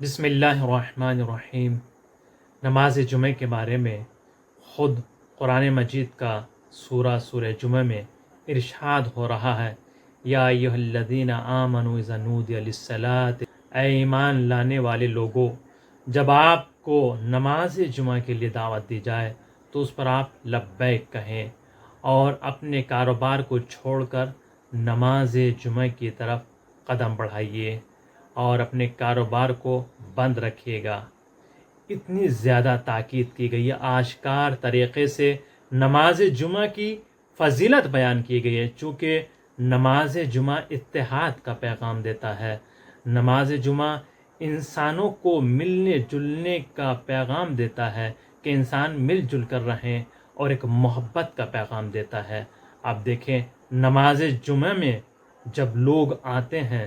بسم اللہ الرحمن الرحیم۔ نماز جمعہ کے بارے میں خود قرآن مجید کا سورہ جمعہ میں ارشاد ہو رہا ہے، یا ایھا الذین آمنوا اذا نودی للصلاۃ، اے ایمان لانے والے لوگوں، جب آپ کو نماز جمعہ کے لیے دعوت دی جائے تو اس پر آپ لبیک کہیں اور اپنے کاروبار کو چھوڑ کر نماز جمعہ کی طرف قدم بڑھائیے اور اپنے کاروبار کو بند رکھیے گا۔ اتنی زیادہ تاکید کی گئی ہے، آشکار طریقے سے نماز جمعہ کی فضیلت بیان کی گئی ہے، چونکہ نماز جمعہ اتحاد کا پیغام دیتا ہے۔ نماز جمعہ انسانوں کو ملنے جلنے کا پیغام دیتا ہے کہ انسان مل جل کر رہیں، اور ایک محبت کا پیغام دیتا ہے۔ آپ دیکھیں، نماز جمعہ میں جب لوگ آتے ہیں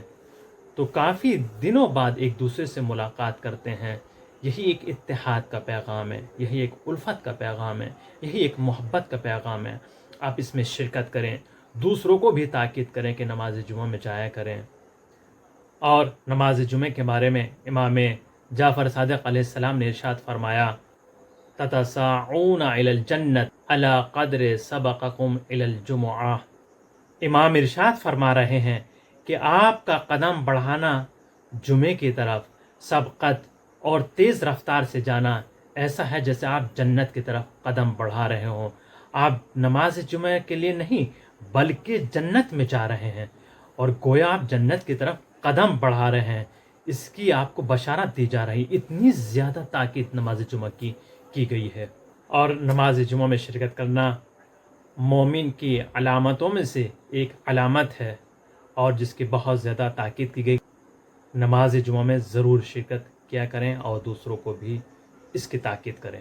تو کافی دنوں بعد ایک دوسرے سے ملاقات کرتے ہیں۔ یہی ایک اتحاد کا پیغام ہے، یہی ایک الفت کا پیغام ہے، یہی ایک محبت کا پیغام ہے۔ آپ اس میں شرکت کریں، دوسروں کو بھی تاکید کریں کہ نماز جمعہ میں جایا کریں۔ اور نماز جمعہ کے بارے میں امام جعفر صادق علیہ السلام نے ارشاد فرمایا، تتساعون الی الجنۃ علی قدر سبقکم الی الجمعہ۔ امام ارشاد فرما رہے ہیں کہ آپ کا قدم بڑھانا جمعے کی طرف سبقت اور تیز رفتار سے جانا ایسا ہے جیسے آپ جنت کی طرف قدم بڑھا رہے ہوں۔ آپ نماز جمعہ کے لیے نہیں بلکہ جنت میں جا رہے ہیں، اور گویا آپ جنت کی طرف قدم بڑھا رہے ہیں، اس کی آپ کو بشارت دی جا رہی۔ اتنی زیادہ تاکید نماز جمعہ کی گئی ہے۔ اور نماز جمعہ میں شرکت کرنا مومن کی علامتوں میں سے ایک علامت ہے، اور جس کی بہت زیادہ تاکید کی گئی۔ نماز جمعہ میں ضرور شرکت کیا کریں اور دوسروں کو بھی اس کی تاکید کریں۔